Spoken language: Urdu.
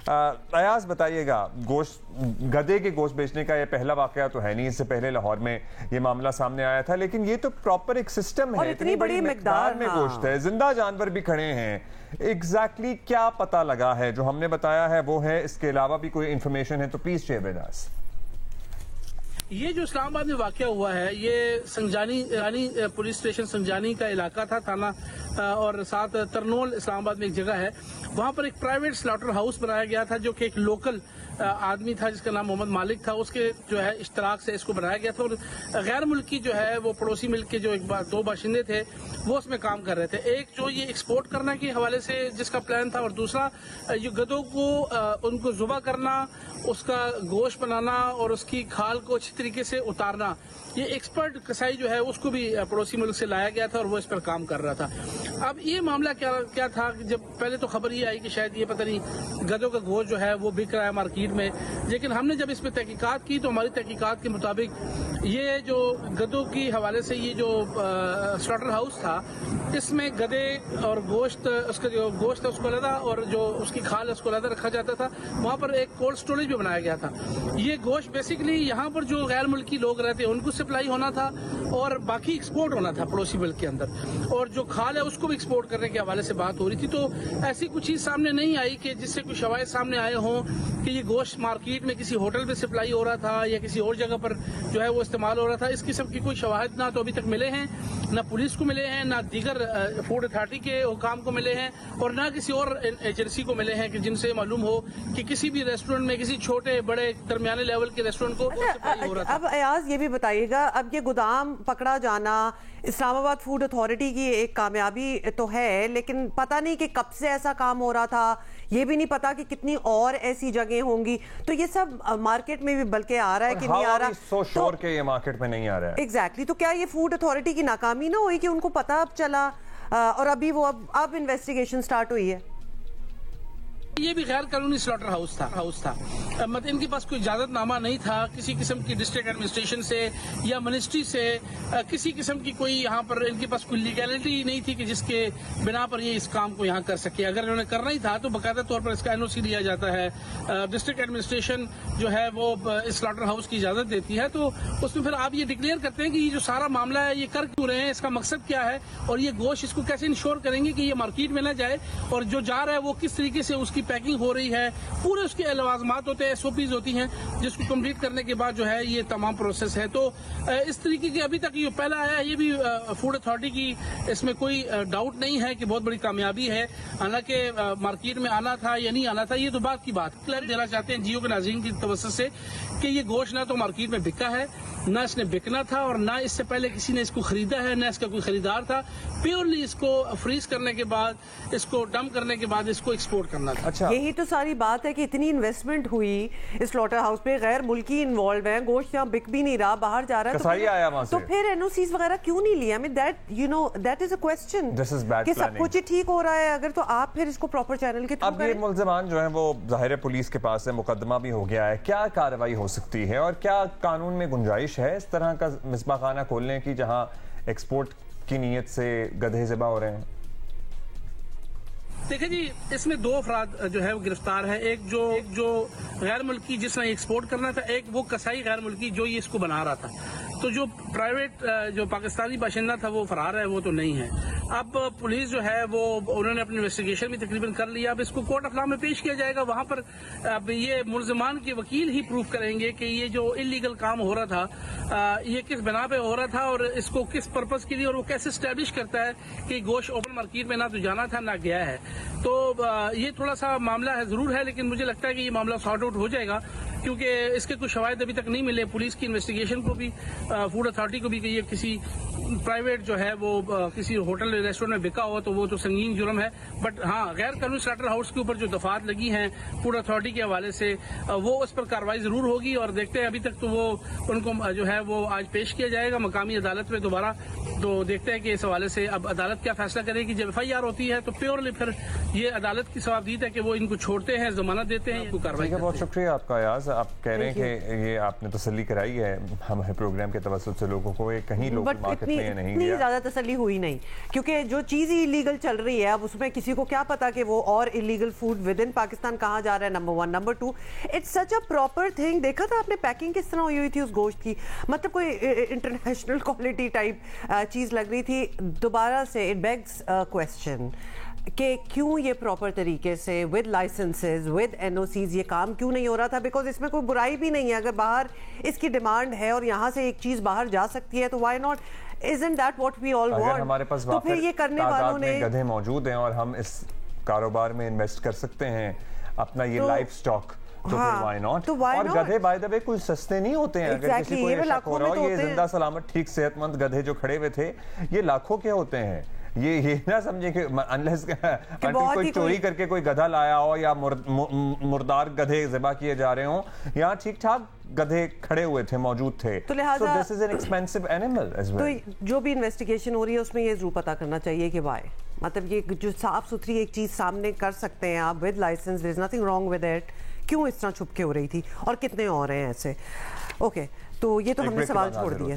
ایاز بتائیے گا، گدھے کے گوشت بیچنے کا یہ پہلا واقعہ تو ہے نہیں، اس سے پہلے لاہور میں یہ معاملہ سامنے آیا تھا، لیکن یہ تو پراپر ایک سسٹم ہے، اتنی بڑی مقدار میں گوشت ہے، زندہ جانور بھی کھڑے ہیں، ایگزیکٹلی کیا پتہ لگا ہے؟ جو ہم نے بتایا ہے وہ ہے، اس کے علاوہ بھی کوئی انفارمیشن ہے تو پلیز شیئر ود اس۔ یہ جو اسلام آباد میں واقعہ ہوا ہے، یہ سنجانی پولیس اسٹیشن سنجانی کا علاقہ تھا، تھانہ اور ساتھ ترنول اسلام آباد میں ایک جگہ ہے، وہاں پر ایک پرائیویٹ سلاٹر ہاؤس بنایا گیا تھا جو کہ ایک لوکل آدمی تھا جس کا نام محمد مالک تھا، اس کے جو ہے اشتراک سے اس کو بنایا گیا تھا، اور غیر ملکی جو ہے وہ پڑوسی ملک کے جو دو باشندے تھے وہ اس میں کام کر رہے تھے، ایک جو یہ ایکسپورٹ کرنے کے حوالے سے جس کا پلان تھا، اور دوسرا یہ گدھوں کو ان کو ذبح کرنا، اس کا گوشت بنانا اور اس کی کھال کو اچھی طریقے سے اتارنا۔ یہ ایکسپرٹ کسائی جو ہے اس کو بھی پڑوسی ملک سے لایا گیا تھا اور وہ اس پر کام کر رہا تھا۔ اب یہ معاملہ کیا تھا کہ جب پہلے تو خبر یہ آئی کہ شاید یہ پتہ نہیں گدھوں کا گوشت جو ہے وہ بک رہا ہے مارکیٹ میں، لیکن ہم نے جب اس پہ تحقیقات کی تو ہماری تحقیقات کے مطابق یہ جو گدھوں کی حوالے سے یہ جو سلاٹر ہاؤس تھا، اس میں گدھے اور گوشت، اس کا جو گوشت ہے اس کو علیحدہ اور جو اس کی کھال ہے اس کو علیحدہ رکھا جاتا تھا، وہاں پر ایک کولڈ اسٹوریج بھی بنایا گیا تھا۔ یہ گوشت بیسیکلی یہاں پر جو غیر ملکی لوگ رہتے ہیں ان کو سپلائی ہونا تھا اور باقی ایکسپورٹ ہونا تھا پڑوسی ملک کے اندر، اور جو کھال ہے اس کو بھی ایکسپورٹ کرنے کے حوالے سے بات ہو رہی تھی۔ تو ایسی کچھ چیز سامنے نہیں آئی کہ جس سے کوئی شواہد سامنے آئے ہوں کہ یہ گوشت مارکیٹ میں کسی ہوٹل میں سپلائی ہو رہا تھا یا کسی اور جگہ پر جو ہے وہ استعمال ہو رہا تھا۔ اس قسم کی کوئی شواہد نہ تو ابھی تک ملے ہیں، نہ پولیس کو ملے ہیں، نہ دیگر فوڈ اتھارٹی کے حکام کو ملے ہیں، اور نہ کسی اور ایجنسی کو ملے ہیں کہ جن سے معلوم ہو کہ کسی بھی ریسٹورنٹ میں کسی چھوٹے بڑے درمیانے لیول کے ریسٹورنٹ کو سپلائی ہو رہا تھا۔ اب ایاز یہ بھی بتائیے گا، اب یہ گودام پکڑا جانا اسلام آباد فوڈ اتھارٹی کی ایک کامیابی تو ہے، لیکن پتہ نہیں کہ کب سے ایسا کام ہو رہا تھا، یہ بھی نہیں پتا کہ کتنی اور ایسی جگہیں ہوں گی، تو یہ سب مارکیٹ میں بھی بلکہ آ رہا ہے کہ نہیں آ رہا، سو شور کہ یہ مارکیٹ میں نہیں آ رہا ہے۔ ایگزیکٹلی، تو کیا یہ فوڈ اتھارٹی کی ناکامی نہ ہوئی کہ ان کو پتہ اب چلا اور ابھی وہ اب انویسٹیگیشن سٹارٹ ہوئی ہے؟ یہ بھی غیر قانونی سلاٹر ہاؤس تھا، مطلب ان کے پاس کوئی اجازت نامہ نہیں تھا کسی قسم کی ڈسٹرکٹ ایڈمنسٹریشن سے یا منسٹری سے، کسی قسم کی کوئی یہاں پر ان کے پاس کوئی لیگلٹی نہیں تھی کہ جس کے بنا پر یہ اس کام کو یہاں کر سکے۔ اگر انہوں نے کرنا ہی تھا تو باقاعدہ طور پر اس کا NOC دیا جاتا ہے، ڈسٹرکٹ ایڈمنسٹریشن جو ہے وہ اس سلاٹر ہاؤس کی اجازت دیتی ہے، تو اس میں پھر آپ یہ ڈکلیئر کرتے ہیں کہ یہ جو سارا معاملہ ہے یہ کر کیوں رہے ہیں، اس کا مقصد کیا ہے، اور یہ گوشت اس کو کیسے انشور کریں گے کہ یہ مارکیٹ میں نہ جائے، اور جو جا رہا ہے وہ کس طریقے سے اس کی پیکنگ ہو رہی ہے، پورے اس کے لوازمات ہوتے ہیں، SOPs ہوتی ہیں، جس کو کمپلیٹ کرنے کے بعد جو ہے یہ تمام پروسیس ہے۔ تو اس طریقے کے ابھی تک یہ پہلا آیا ہے، یہ بھی فوڈ اتھارٹی کی اس میں کوئی ڈاؤٹ نہیں ہے کہ بہت بڑی کامیابی ہے، حالانکہ مارکیٹ میں آنا تھا یا نہیں آنا تھا یہ تو بات کی بات کلیئر دینا چاہتے ہیں جیو کے ناظرین کی توسط سے کہ یہ گوشت نہ تو مارکیٹ میں بکا ہے، نہ اس نے بکنا تھا، اور نہ اس سے پہلے کسی نے اس کو خریدا ہے، نہ اس کا کوئی خریدار تھا، پیورلی اس کو فریز کرنے کے بعد، اس کو ڈمپ کرنے کے بعد اس کو ایکسپورٹ کرنا تھا۔ اچھا، یہی تو ساری بات ہے کہ اتنی انویسٹمنٹ ہوئی اس سلاٹر ہاؤس پہ، غیر ملکی انوالو ہیں، گوشت یہاں بک بھی نہیں رہا، باہر جا رہا ہے، تو پھر NOCs وغیرہ کیوں نہیں لیا؟ دیٹ از اے کوسچن کہ سب کچھ ٹھیک ہو رہا ہے اگر، تو آپ پھر اس کو پراپر چینل کے تھرو کریں۔ اب یہ ملزمان جو ہیں وہ ظاہر پولیس کے پاس ہے، مقدمہ بھی ہو گیا ہے، کیا کارروائی ہو سکتی ہے اور کیا قانون میں گنجائش ہے اس طرح کا مذبح خانہ کھولنے کی جہاں ایکسپورٹ کی نیت سے گدھے ذبح ہو رہے ہیں؟ دیکھیں جی، اس میں دو افراد جو ہے وہ گرفتار ہے، ایک جو غیر ملکی جس نے ایکسپورٹ کرنا تھا، ایک وہ کسائی غیر ملکی جو یہ اس کو بنا رہا تھا۔ تو جو پرائیویٹ جو پاکستانی باشندہ تھا وہ فرار ہے، وہ تو نہیں ہے۔ اب پولیس جو ہے وہ انہوں نے اپنی انویسٹیگیشن بھی تقریباً کر لیا، اب اس کو کورٹ آف لا میں پیش کیا جائے گا، وہاں پر اب یہ ملزمان کے وکیل ہی پروف کریں گے کہ یہ جو انلیگل کام ہو رہا تھا یہ کس بنا پہ ہو رہا تھا اور اس کو کس پرپز کے لیے، اور وہ کیسے اسٹیبلش کرتا ہے کہ گوشت اوپن مارکیٹ میں نہ تو جانا تھا نہ گیا ہے۔ تو یہ تھوڑا سا معاملہ ہے ضرور ہے، لیکن مجھے لگتا ہے کہ یہ معاملہ سارٹ آؤٹ ہو جائے گا، کیونکہ اس کے کچھ شواہد ابھی تک نہیں ملے۔ پولیس کی انویسٹیگیشن کو بھی، فوڈ اتھارٹی کو بھی کہ یہ کسی پرائیویٹ جو ہے وہ کسی ہوٹل ریسٹورنٹ میں بکا ہوا تو وہ تو سنگین جرم ہے، بٹ ہاں غیر قانونی سلاٹر ہاؤس کے اوپر جو دفعات لگی ہیں فوڈ اتھارٹی کے حوالے سے وہ اس پر کارروائی ضرور ہوگی، اور دیکھتے ہیں ابھی تک تو وہ ان کو جو ہے وہ آج پیش کیا جائے گا مقامی عدالت میں دوبارہ، تو دیکھتے ہیں کہ اس حوالے سے اب عدالت کیا فیصلہ کرے گی۔ جب FIR ہوتی ہے تو پیورلی پھر یہ عدالت کی ثوابدید ہے کہ وہ ان کو چھوڑتے ہیں، ضمانت دیتے ہیں، کوئی کارروائی۔ بہت شکریہ آپ کا ایاز۔ آپ کہہ رہے ہیں کہ یہ آپ نے تسلی کرائی ہے ہمیں پروگرام کے توسط سے لوگوں کو، کہیں لوکل مارکیٹ میں نہیں گیا، زیادہ تسلی ہوئی نہیں، کیونکہ جو چیز ہی ایلیگل چل رہی ہے اب اس میں کسی کو کیا پتا کہ وہ اور illegal food within Pakistan کہاں جا رہا ہے. Number 1. Number 2, it's such a proper thing. دیکھا تھا آپ نے پیکنگ کس طرح ہوئی ہوئی تھی اس گوشت کی، مطلب کوئی انٹرنیشنل کوالٹی ٹائپ چیز لگ رہی تھی. دوبارہ سے اٹ بیگز کوسچن کہ کیوں یہ پراپر طریقے سے ود لائسنسز ود NOCs یہ کام کیوں نہیں ہو رہا تھا. بیکاز اس میں کوئی برائی بھی نہیں ہے، اگر باہر اس کی ڈیمانڈ ہے اور یہاں سے ایک چیز باہر جا سکتی ہے تو why not. Isn't that what we all want؟ اگر ہمارے پاس تو پھر یہ کرنے والوں نے گدھے موجود ہیں اور ہم اس کاروبار میں انویسٹ کر سکتے ہیں اپنا یہ لائف سٹاک، تو پھر وائی ناٹ. اور گدھے بائی دا وے کوئی سستے نہیں ہوتے ہیں. اگر کسی کو یہ شک ہو رہا ہو یہ زندہ سلامت ٹھیک صحت مند گدھے جو کھڑے ہوئے تھے یہ لاکھوں کے ہوتے ہیں. یہ نہ سمجھے کہ انلیس کوئی چوری کر کے کوئی گدھا لایا ہو یا مردار گدھے ذبح کیے جا رہے ہوں، یہاں ٹھیک ٹھاک گدھے کھڑے ہوئے تھے، موجود تھے. تو لہٰذا this is an expensive animal as well. تو جو بھی انویسٹیگیشن ہو رہی ہے اس میں یہ ضرور پتا کرنا چاہیے کہ وائی، مطلب یہ جو صاف ستھری ایک چیز سامنے کر سکتے ہیں آپ with licence, there is nothing wrong with it، کیوں اس طرح چھپ کے ہو رہی تھی اور کتنے اور ہیں ایسے. اوکے، تو یہ تو ہم نے سوال چھوڑ دیا.